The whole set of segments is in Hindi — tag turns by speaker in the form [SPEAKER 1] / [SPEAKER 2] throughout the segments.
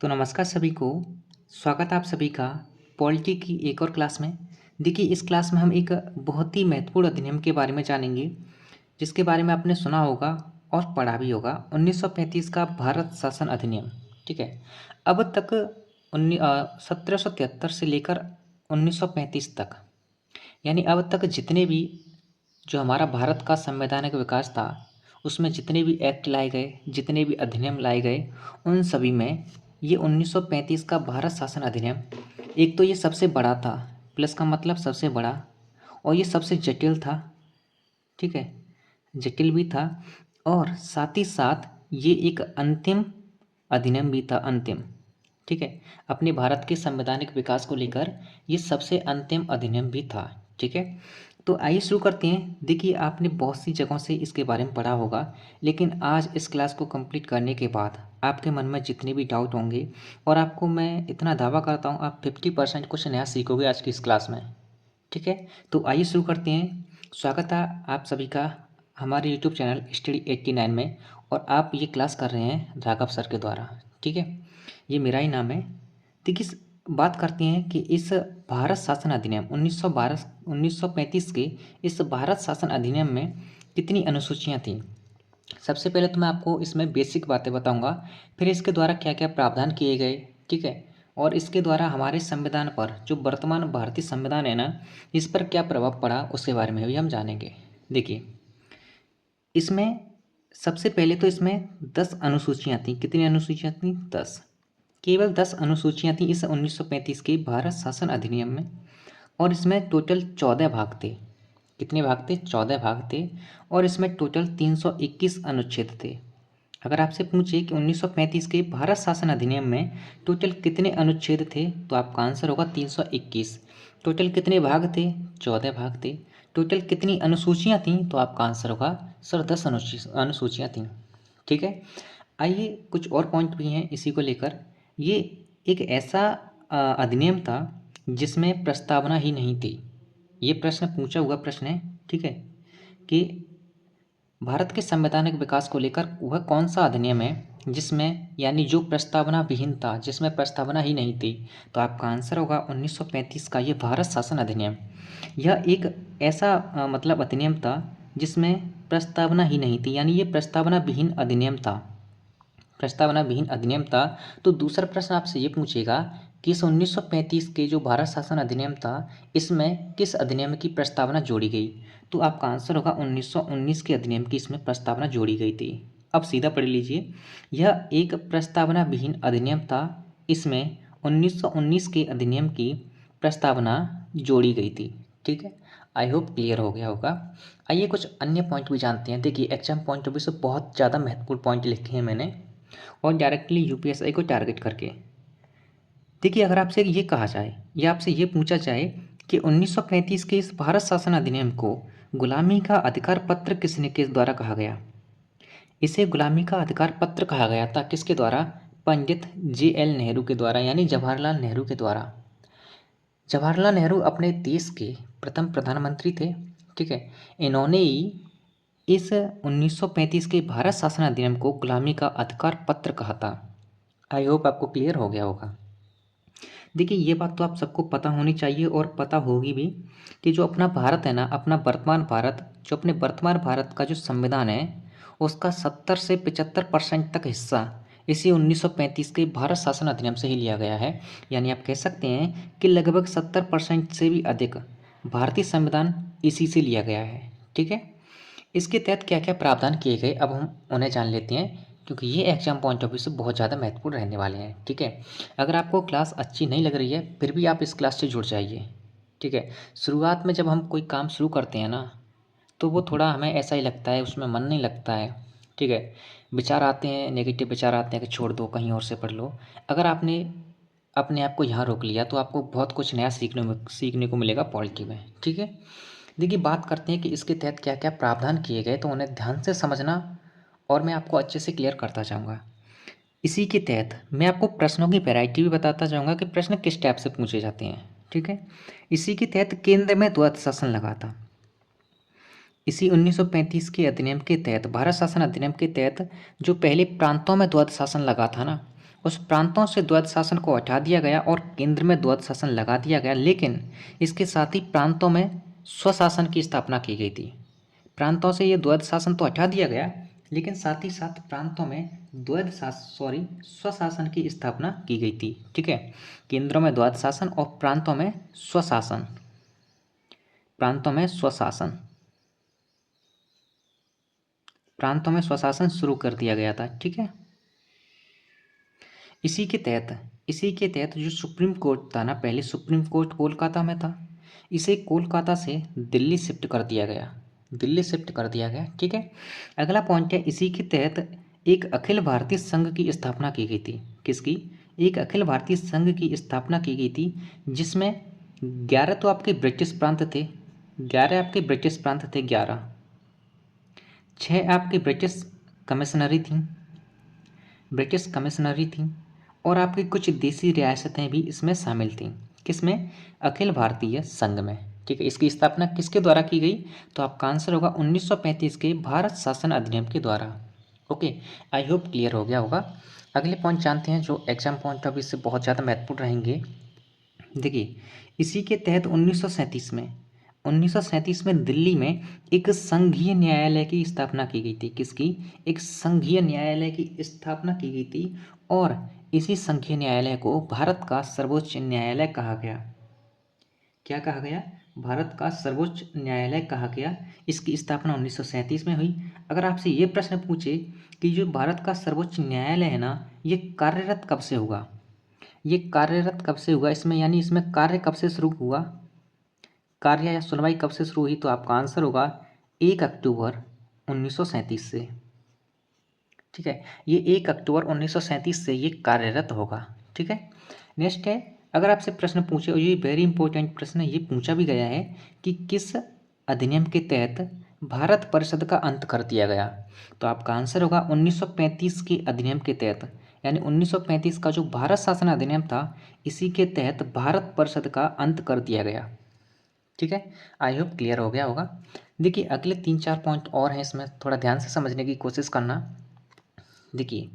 [SPEAKER 1] तो नमस्कार सभी को। स्वागत है आप सभी का पॉलिटी की एक और क्लास में। देखिए, इस क्लास में हम एक बहुत ही महत्वपूर्ण अधिनियम के बारे में जानेंगे, जिसके बारे में आपने सुना होगा और पढ़ा भी होगा। 1935 का भारत शासन अधिनियम। ठीक है। अब तक 1773 से लेकर 1935 तक, यानी अब तक जितने भी जो हमारा भारत का संवैधानिक विकास था, उसमें जितने भी एक्ट लाए गए, जितने भी अधिनियम लाए गए, उन सभी में ये 1935 का भारत शासन अधिनियम, एक तो ये सबसे बड़ा था, प्लस का मतलब सबसे बड़ा, और ये सबसे जटिल था। ठीक है, जटिल भी था, और साथ ही साथ ये एक अंतिम अधिनियम भी था, अंतिम। ठीक है, अपने भारत के संवैधानिक विकास को लेकर ये सबसे अंतिम अधिनियम भी था। ठीक है, तो आइए शुरू करते हैं। देखिए, आपने बहुत सी जगहों से इसके बारे में पढ़ा होगा, लेकिन आज इस क्लास को कंप्लीट करने के बाद आपके मन में जितने भी डाउट होंगे, और आपको मैं इतना दावा करता हूँ, आप 50% कुछ नया सीखोगे आज की इस क्लास में। ठीक है, तो आइए शुरू करते हैं। स्वागत है आप सभी का हमारे यूट्यूब चैनल स्टडी 89 में, और आप ये क्लास कर रहे हैं राघव सर के द्वारा। ठीक है, ये मेरा ही नाम है। देखिए, बात करते हैं कि इस भारत शासन अधिनियम 1935 के इस भारत शासन अधिनियम में कितनी अनुसूचियाँ थीं। सबसे पहले तो मैं आपको इसमें बेसिक बातें बताऊंगा, फिर इसके द्वारा क्या क्या प्रावधान किए गए। ठीक है, और इसके द्वारा हमारे संविधान पर, जो वर्तमान भारतीय संविधान है ना, इस पर क्या प्रभाव पड़ा उसके बारे में भी हम जानेंगे। देखिए, इसमें सबसे पहले तो इसमें 10 अनुसूचियाँ थीं। कितनी अनुसूचियाँ थीं? 10। केवल 10 अनुसूचियाँ थीं इस 1935 के भारत शासन अधिनियम में, और इसमें टोटल 14 भाग थे। कितने भाग थे? 14 भाग थे, और इसमें टोटल 321 अनुच्छेद थे। अगर आपसे पूछे कि 1935 के भारत शासन अधिनियम में टोटल कितने अनुच्छेद थे, तो आपका आंसर होगा 321। टोटल कितने भाग थे? 14 भाग थे। टोटल कितनी अनुसूचियाँ थीं, तो आपका आंसर होगा सर 10 अनुसूचियाँ थीं। ठीक है, आइए कुछ और पॉइंट भी हैं इसी को लेकर। ये एक ऐसा अधिनियम था जिसमें प्रस्तावना ही नहीं थी। ये प्रश्न पूछा हुआ प्रश्न है। ठीक है, कि भारत के संवैधानिक विकास को लेकर वह कौन सा अधिनियम है जिसमें, यानी जो प्रस्तावना विहीन था, जिसमें प्रस्तावना ही नहीं थी, तो आपका आंसर होगा 1935 का ये भारत शासन अधिनियम। यह एक ऐसा मतलब अधिनियम था जिसमें प्रस्तावना ही नहीं थी, यानी ये प्रस्तावना विहीन अधिनियम था। प्रस्तावना विहीन अधिनियम था। तो दूसरा प्रश्न आपसे ये पूछेगा कि इस 1935 के जो भारत शासन अधिनियम था, इसमें किस अधिनियम की प्रस्तावना जोड़ी गई, तो आपका आंसर होगा 1919 के अधिनियम की इसमें प्रस्तावना जोड़ी गई थी। अब सीधा पढ़ लीजिए, यह एक प्रस्तावना विहीन अधिनियम था, इसमें 1919 के अधिनियम की प्रस्तावना जोड़ी गई थी। ठीक है, आई होप क्लियर हो गया होगा। आइए कुछ अन्य पॉइंट भी जानते हैं। देखिए, एग्जाम पॉइंट ऑफ व्यू से बहुत ज़्यादा महत्वपूर्ण पॉइंट लिखे हैं मैंने, और डायरेक्टली यूपीएससी को टारगेट करके। देखिए, अगर आपसे ये कहा जाए या आपसे ये पूछा जाए कि 1935 के इस भारत शासन अधिनियम को गुलामी का अधिकार पत्र किस द्वारा कहा गया, इसे गुलामी का अधिकार पत्र कहा गया था किसके द्वारा? पंडित JL नेहरू के द्वारा, यानी जवाहरलाल नेहरू के द्वारा। जवाहरलाल नेहरू अपने देश के प्रथम प्रधानमंत्री थे। ठीक है, इन्होंने ही इस 1935 के भारत शासन अधिनियम को गुलामी का अधिकार पत्र कहा था। आई होप आपको क्लियर हो गया होगा। देखिए, ये बात तो आप सबको पता होनी चाहिए, और पता होगी भी, कि जो अपना भारत है ना, अपना वर्तमान भारत, जो अपने वर्तमान भारत का जो संविधान है, उसका 70 से 75% तक हिस्सा इसी 1935 के भारत शासन अधिनियम से ही लिया गया है। यानी आप कह सकते हैं कि लगभग 70% से भी अधिक भारतीय संविधान इसी से लिया गया है। ठीक है, इसके तहत क्या क्या प्रावधान किए गए, अब हम उन्हें जान लेते हैं, क्योंकि ये एग्जाम पॉइंट ऑफ व्यू से बहुत ज़्यादा महत्वपूर्ण रहने वाले हैं। ठीक है, अगर आपको क्लास अच्छी नहीं लग रही है, फिर भी आप इस क्लास से जुड़ जाइए। ठीक है, शुरुआत में जब हम कोई काम शुरू करते हैं ना, तो वो थोड़ा हमें ऐसा ही लगता है, उसमें मन नहीं लगता है। ठीक है, विचार आते हैं, नेगेटिव विचार आते हैं कि छोड़ दो, कहीं और से पढ़ लो। अगर आपने अपने आप को यहाँ रोक लिया, तो आपको बहुत कुछ नया सीखने को मिलेगा पॉलिटी में। ठीक है, देखिए, बात करते हैं कि इसके तहत क्या क्या प्रावधान किए गए, तो उन्हें ध्यान से समझना, और मैं आपको अच्छे से क्लियर करता जाऊँगा। इसी के तहत मैं आपको प्रश्नों की वैरायटी भी बताता जाऊँगा कि प्रश्न किस टाइप से पूछे जाते हैं। ठीक है, इसी के तहत केंद्र में द्वैध शासन लगा था। इसी 1935 के अधिनियम के तहत, भारत शासन अधिनियम के तहत, जो पहले प्रांतों में द्वैध शासन लगा था ना, उस प्रांतों से द्वैध शासन को हटा दिया गया और केंद्र में द्वैध शासन लगा दिया गया, लेकिन इसके साथ ही प्रांतों में स्वशासन की स्थापना की गई थी। प्रांतों से ये द्वैध शासन तो हटा दिया गया, लेकिन साथ ही साथ प्रांतों में स्वशासन की स्थापना की गई थी। ठीक है, केंद्रों में द्वैध शासन और प्रांतों में स्वशासन, प्रांतों में स्वशासन शुरू कर दिया गया था। ठीक है, इसी के तहत जो सुप्रीम कोर्ट था ना, पहले सुप्रीम कोर्ट कोलकाता में था, इसे कोलकाता से दिल्ली शिफ्ट कर दिया गया। ठीक है, अगला पॉइंट है, इसी के तहत एक अखिल भारतीय संघ की स्थापना की गई थी। किसकी? एक अखिल भारतीय संघ की स्थापना की गई थी, जिसमें 11 तो आपके ब्रिटिश प्रांत थे, 11 6 आपकी ब्रिटिश कमिश्नरी थी और आपकी कुछ देसी रियासतें भी इसमें शामिल थीं। किसमें? अखिल भारतीय संघ में। ठीक है, इसकी स्थापना किसके द्वारा की गई? तो आपका आंसर होगा 1935 के भारत शासन अधिनियम के द्वारा। ओके, आई होप क्लियर हो गया होगा। अगले पॉइंट जानते हैं जो एग्जाम पॉइंट ऑफ व्यू से बहुत ज़्यादा महत्वपूर्ण रहेंगे। देखिए, इसी के तहत 1937 में दिल्ली में एक संघीय न्यायालय की स्थापना की गई थी। किसकी? एक संघीय न्यायालय की स्थापना की गई थी और इसी संघीय न्यायालय को भारत का सर्वोच्च न्यायालय कहा गया। क्या कहा गया? भारत का सर्वोच्च न्यायालय कहा गया। इसकी स्थापना 1937 में हुई। अगर आपसे ये प्रश्न पूछे कि जो भारत का सर्वोच्च न्यायालय है ना, ये कार्यरत कब से हुआ, इसमें यानी इसमें कार्य कब से शुरू हुआ, कार्य या सुनवाई कब से शुरू हुई, तो आपका आंसर होगा 1 अक्टूबर 1937 से। ठीक है, ये 1 अक्टूबर 1937 से ये कार्यरत होगा। ठीक है, नेक्स्ट है, अगर आपसे प्रश्न पूछे, और ये वेरी इंपॉर्टेंट प्रश्न है, ये पूछा भी गया है कि किस अधिनियम के तहत भारत परिषद का अंत कर दिया गया, तो आपका आंसर होगा 1935 के अधिनियम के तहत, यानी 1935 का जो भारत शासन अधिनियम था, इसी के तहत भारत परिषद का अंत कर दिया गया। ठीक है, आई होप क्लियर हो गया होगा। देखिए, अगले 3-4 पॉइंट और हैं, इसमें थोड़ा ध्यान से समझने की कोशिश करना। देखिए,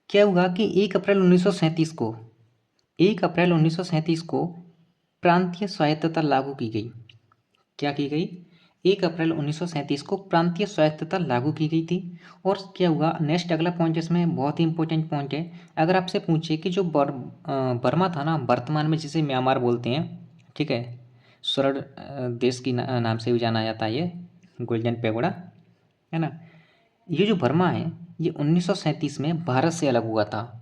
[SPEAKER 1] क्या हुआ कि 1 अप्रैल 1937 को प्रांतीय स्वायत्तता लागू की गई। क्या की गई? 1 अप्रैल 1937 को प्रांतीय स्वायत्तता लागू की गई थी। और क्या हुआ, नेक्स्ट अगला पॉइंट इसमें बहुत ही इंपॉर्टेंट पॉइंट है। अगर आपसे पूछे कि जो बर्मा था ना, वर्तमान में जिसे म्यांमार बोलते हैं, ठीक है, स्वर्ण देश की नाम से भी जाना जाता है, ये गोल्डन पैगोडा है ना, ये जो बर्मा है, ये 1937 में भारत से अलग हुआ था।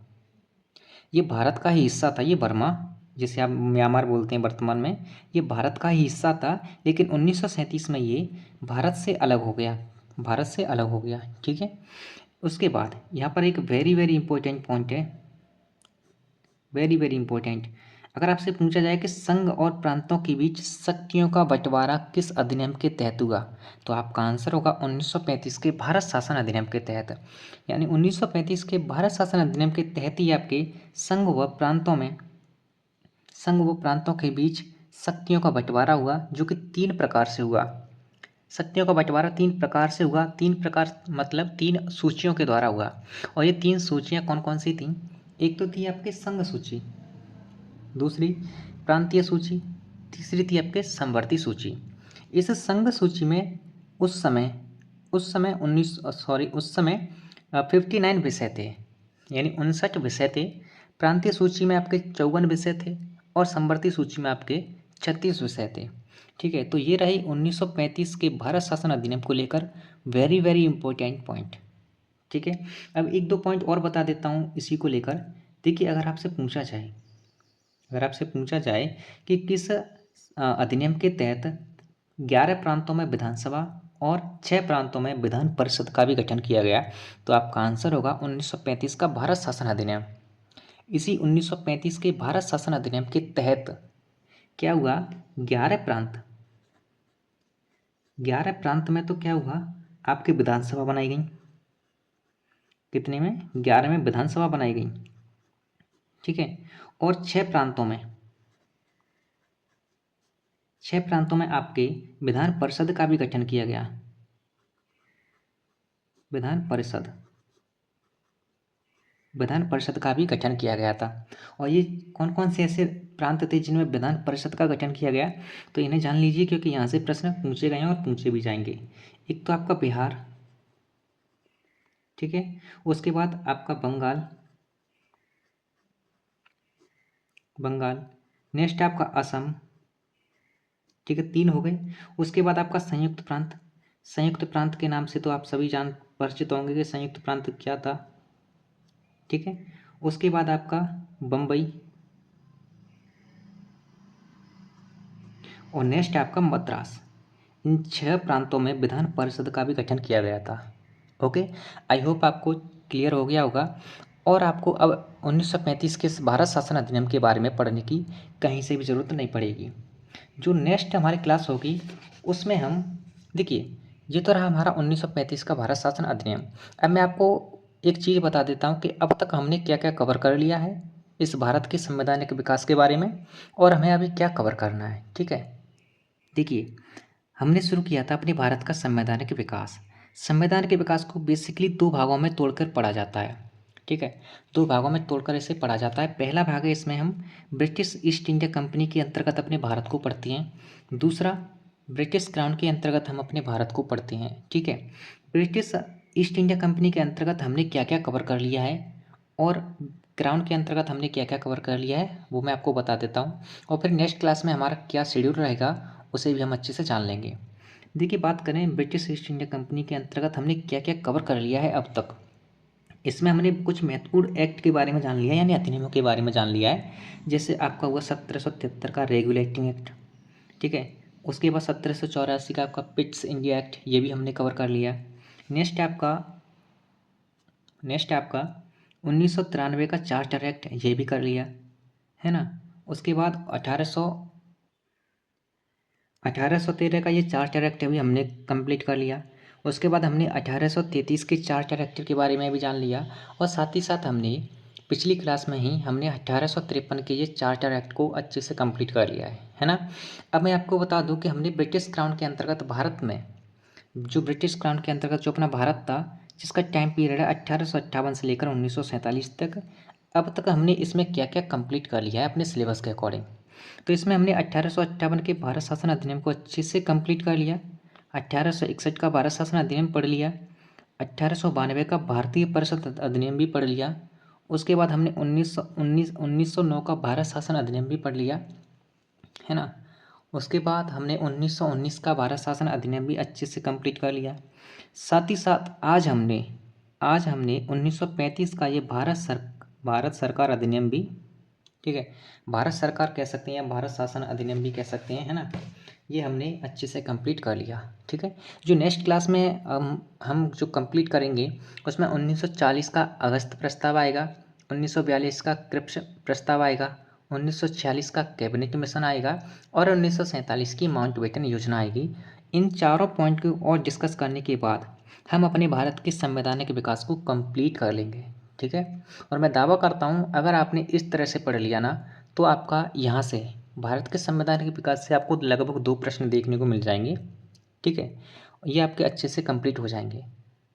[SPEAKER 1] ये भारत का ही हिस्सा था, ये बर्मा जिसे आप म्यांमार बोलते हैं वर्तमान में, ये भारत का ही हिस्सा था, लेकिन 1937 में ये भारत से अलग हो गया। ठीक है, उसके बाद यहाँ पर एक वेरी वेरी इंपॉर्टेंट पॉइंट है, वेरी वेरी इंपॉर्टेंट। अगर आपसे पूछा जाए कि संघ और प्रांतों के बीच शक्तियों का बंटवारा किस अधिनियम के तहत हुआ, तो आपका आंसर होगा 1935 के भारत शासन अधिनियम के तहत। यानी 1935 के भारत शासन अधिनियम के तहत ही आपके संघ व प्रांतों के बीच शक्तियों का बंटवारा हुआ, जो कि 3 प्रकार से हुआ। शक्तियों का बंटवारा 3 प्रकार से हुआ। 3 प्रकार मतलब 3 सूचियों के द्वारा हुआ। और ये 3 सूचियाँ कौन कौन सी थीं? एक तो थी आपके संघ सूची, दूसरी प्रांतीय सूची, तीसरी थी आपके समवर्ती सूची। इस संघ सूची में उस समय 59 विषय थे, यानी 59 विषय थे। प्रांतीय सूची में आपके 54 विषय थे और समवर्ती सूची में आपके 36 विषय थे। ठीक है, तो ये रही 1935 के भारत शासन अधिनियम को लेकर वेरी वेरी इंपॉर्टेंट पॉइंट। ठीक है, अब 1-2 पॉइंट और बता देता हूँ इसी को लेकर। देखिए, अगर आपसे पूछा जाए कि किस अधिनियम के तहत 11 प्रांतों में विधानसभा और 6 प्रांतों में विधान परिषद का भी गठन किया गया, तो आपका आंसर होगा 1935 का भारत शासन अधिनियम। इसी 1935 के भारत शासन अधिनियम के तहत क्या हुआ, 11 प्रांत में तो क्या हुआ, आपकी विधानसभा बनाई गई। कितने में? 11 में विधानसभा बनाई गई। ठीक है, और 6 प्रांतों में आपके विधान परिषद का भी गठन किया गया। विधान परिषद, विधान परिषद का भी गठन किया गया था। और ये कौन कौन से ऐसे प्रांत थे जिनमें विधान परिषद का गठन किया गया, तो इन्हें जान लीजिए क्योंकि यहाँ से प्रश्न पूछे गए हैं और पूछे भी जाएंगे। एक तो आपका बिहार, ठीक है, उसके बाद आपका बंगाल, नेक्स्ट आपका असम, ठीक है, 3 हो गए। उसके बाद आपका संयुक्त प्रांत, संयुक्त प्रांत के नाम से तो आप सभी जान परिचित होंगे कि संयुक्त प्रांत क्या था, ठीक है। उसके बाद आपका बम्बई, और नेक्स्ट आपका मद्रास। इन 6 प्रांतों में विधान परिषद का भी गठन किया गया था। ओके, आई होप आपको क्लियर हो गया होगा। और आपको अब 1935 के भारत शासन अधिनियम के बारे में पढ़ने की कहीं से भी ज़रूरत नहीं पड़ेगी। जो नेक्स्ट हमारी क्लास होगी उसमें हम, देखिए, ये तो रहा हमारा 1935 का भारत शासन अधिनियम। अब मैं आपको एक चीज़ बता देता हूँ कि अब तक हमने क्या क्या कवर कर लिया है इस भारत के संवैधानिक विकास के बारे में, और हमें अभी क्या कवर करना है, ठीक है। देखिए, हमने शुरू किया था अपने भारत का संवैधानिक विकास। संविधान के विकास को बेसिकली 2 भागों में तोड़कर पढ़ा जाता है, ठीक है। 2 भागों में तोड़कर इसे पढ़ा जाता है। पहला भाग है, इसमें हम ब्रिटिश ईस्ट इंडिया कंपनी के अंतर्गत अपने भारत को पढ़ते हैं। दूसरा, ब्रिटिश क्राउन के अंतर्गत हम अपने भारत को पढ़ते हैं, ठीक है। ब्रिटिश ईस्ट इंडिया कंपनी के अंतर्गत हमने क्या क्या कवर कर लिया है और क्राउन के अंतर्गत हमने क्या क्या कवर कर लिया है वो मैं आपको बता देता हूँ, और फिर नेक्स्ट क्लास में हमारा क्या शेड्यूल रहेगा उसे भी हम अच्छे से जान लेंगे। देखिए, बात करें ब्रिटिश ईस्ट इंडिया कंपनी के अंतर्गत हमने क्या क्या कवर कर लिया है अब तक। इसमें हमने कुछ महत्वपूर्ण एक्ट के बारे में जान लिया है, यानी अधिनियमों के बारे में जान लिया है। जैसे आपका हुआ 1773 का रेगुलेटिंग एक्ट, ठीक है। उसके बाद 1784 का आपका पिट्स इंडिया एक्ट, ये भी हमने कवर कर लिया। नेक्स्ट है आपका नेक्स्ट है आपका 1993 का चार्टर एक्ट, ये भी कर लिया है ना। उसके बाद 1813 का ये चार्टर एक्ट भी हमने कंप्लीट कर लिया। उसके बाद हमने 1833 के चार्टर एक्ट के बारे में भी जान लिया, और साथ ही साथ हमने पिछली क्लास में ही हमने 1853 के ये चार्टर एक्ट को अच्छे से कंप्लीट कर लिया है ना। अब मैं आपको बता दूं कि हमने ब्रिटिश क्राउन के अंतर्गत भारत में, जो ब्रिटिश क्राउन के अंतर्गत जो अपना भारत था, जिसका टाइम पीरियड है 1858 से लेकर 1947 तक, अब तक हमने इसमें क्या क्या कंप्लीट कर लिया है अपने सिलेबस के अकॉर्डिंग। तो इसमें हमने 1858 के भारत शासन अधिनियम को अच्छे से कंप्लीट कर लिया। 1861 का भारत शासन अधिनियम पढ़ लिया। 1892 का भारतीय परिषद अधिनियम भी पढ़ लिया। उसके बाद हमने 1909 का भारत शासन अधिनियम भी पढ़ लिया, है ना। उसके बाद हमने 1919 का भारत शासन अधिनियम भी अच्छे से कंप्लीट कर लिया। साथ ही साथ आज हमने 1935 का ये भारत सरकार अधिनियम भी, ठीक है, भारत सरकार कह सकते हैं या भारत शासन अधिनियम भी कह सकते हैं, है ना। ये हमने अच्छे से कंप्लीट कर लिया, ठीक है। जो नेक्स्ट क्लास में हम जो कंप्लीट करेंगे उसमें 1940 का अगस्त प्रस्ताव आएगा, 1942 का क्रिप्स प्रस्ताव आएगा, 1946 का कैबिनेट मिशन आएगा, और 1947 की माउंटबेटन योजना आएगी। इन चारों पॉइंट को और डिस्कस करने के बाद हम अपने भारत के संवैधानिक विकास को कंप्लीट कर लेंगे, ठीक है। और मैं दावा करता हूँ अगर आपने इस तरह से पढ़ लिया ना, तो आपका यहाँ से भारत के संवैधानिक विकास से आपको लगभग 2 प्रश्न देखने को मिल जाएंगे, ठीक है। ये आपके अच्छे से कंप्लीट हो जाएंगे।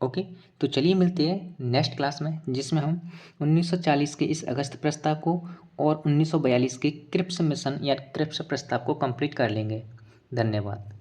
[SPEAKER 1] ओके, तो चलिए मिलते हैं नेक्स्ट क्लास में, जिसमें हम 1940 के इस अगस्त प्रस्ताव को और 1942 के क्रिप्स मिशन या क्रिप्स प्रस्ताव को कंप्लीट कर लेंगे। धन्यवाद।